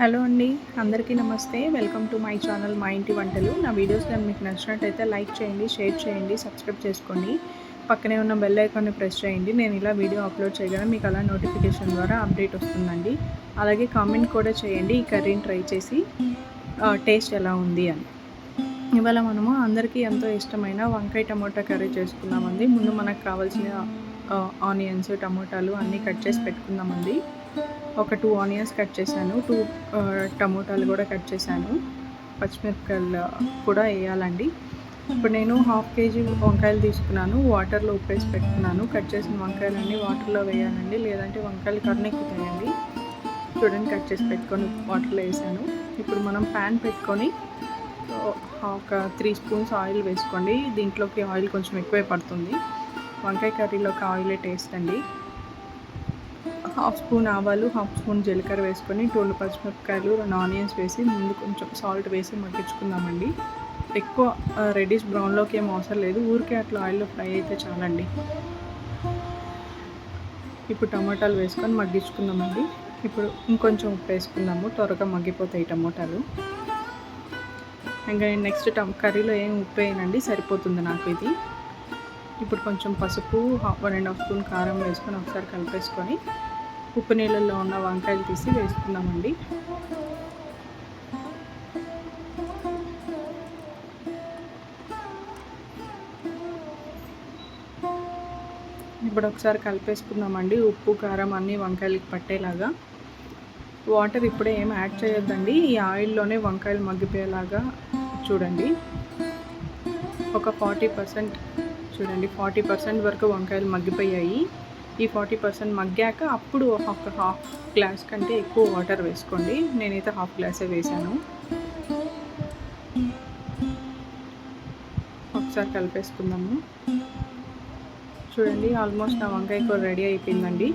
Hello అండి, అందరికీ నమస్తే. వెల్కమ్ టు మై ఛానల్ మా ఇంటి వంటలు. నా వీడియోస్ కానీ మీకు నచ్చినట్టయితే లైక్ చేయండి, షేర్ చేయండి, సబ్స్క్రైబ్ చేసుకోండి. పక్కనే ఉన్న బెల్ ఐకాన్ని ప్రెస్ చేయండి. నేను ఇలా వీడియో అప్లోడ్ చేయగానే మీకు అలా నోటిఫికేషన్ ద్వారా అప్డేట్ వస్తుందండి. అలాగే కామెంట్ కూడా చేయండి ఈ కర్రీని ట్రై చేసి టేస్ట్ ఎలా ఉంది అని. ఇవాళ మనము అందరికీ ఎంతో ఇష్టమైన వంకాయ టమోటా కర్రీ చేసుకున్నామండి. ముందు మనకు కావాల్సిన ఆనియన్స్, టమోటాలు అన్నీ కట్ చేసి పెట్టుకుందామండి. ఒక 2 ఆనియన్స్ కట్ చేశాను, 2 టమోటాలు కూడా కట్ చేశాను, పచ్చిమిరపకాయలు కూడా వేయాలండి. ఇప్పుడు నేను 1/2 కేజీ వంకాయలు తీసుకున్నాను, వాటర్లో ఉప్పేసి పెట్టుకున్నాను. కట్ చేసిన వంకాయలన్నీ వాటర్లో వేయాలండి, లేదంటే వంకాయలు కర్రెక్కుతాయండి. చూడండి, కట్ చేసి పెట్టుకొని వాటర్లో వేసాను. ఇప్పుడు మనం ప్యాన్ పెట్టుకొని ఒక 3 స్పూన్స్ ఆయిల్ వేసుకోండి. దీంట్లోకి ఆయిల్ కొంచెం ఎక్కువే పడుతుంది. వంకాయ కర్రీలోకి ఆయిలే టేస్ట్ అండి. 1/2 స్పూన్ ఆవాలు, 1/2 స్పూన్ జీలకర్ర వేసుకొని 2 పచ్చిమిరపకాయలు, 2 ఆనియన్స్ వేసి ముందు కొంచెం సాల్ట్ వేసి మగ్గించుకుందామండి. ఎక్కువ రెడ్డిష్ బ్రౌన్లోకి ఏం అవసరం లేదు, ఊరికే అట్లా ఆయిల్లో ఫ్రై అయితే చాలండి. ఇప్పుడు టమాటాలు వేసుకొని మగ్గించుకుందామండి. ఇప్పుడు ఇంకొంచెం ఉప్పు వేసుకుందాము, త్వరగా మగ్గిపోతాయి టమోటాలు. ఇంకా నెక్స్ట్ కర్రీలో ఏం ఉప్పు వేయనండి, సరిపోతుంది నాకు ఇది. ఇప్పుడు కొంచెం పసుపు, 1.5 స్పూన్ కారం వేసుకొని ఒకసారి కలిపేసుకొని ఉప్పు నీళ్ళల్లో ఉన్న వంకాయలు తీసి వేసుకుందామండి. ఇప్పుడు ఒకసారి కలిపేసుకుందామండి, ఉప్పు కారం అన్నీ వంకాయలకి పట్టేలాగా. వాటర్ ఇప్పుడే ఏం యాడ్ చేయొద్దండి, ఈ ఆయిల్లోనే వంకాయలు మగ్గిపోయేలాగా చూడండి. ఒక 40% చూడండి, 40% వరకు వంకాయలు మగ్గిపోయాయి. ఈ 40% మగ్గాక అప్పుడు ఒక 1/2 గ్లాస్ కంటే ఎక్కువ వాటర్ వేసుకోండి. నేనైతే 1/2 గ్లాసే వేసాను. ఒకసారి కలిపేసుకుందాము. చూడండి, ఆల్మోస్ట్ నా వంకాయ కూర రెడీ అయిపోయిందండి.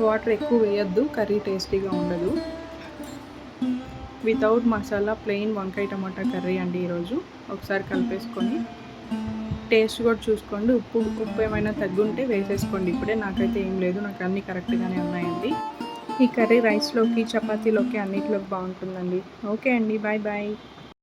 వాటర్ ఎక్కువ వేయద్దు, కర్రీ టేస్టీగా ఉండదు. వితౌట్ మసాలా ప్లెయిన్ వంకాయ టమాటా కర్రీ అండి ఈరోజు. ఒకసారి కలిపేసుకొని టేస్ట్ కూడా చూసుకోండి. ఉప్పు ఏమైనా తగ్గుంటే వేసేసుకోండి. ఇప్పుడే నాకైతే ఏం లేదు, నాకు అన్నీ కరెక్ట్గానే ఉన్నాయండి. ఈ కర్రీ రైస్లోకి, చపాతీలోకి అన్నిటిలోకి బాగుంటుందండి. ఓకే అండి, బాయ్ బాయ్.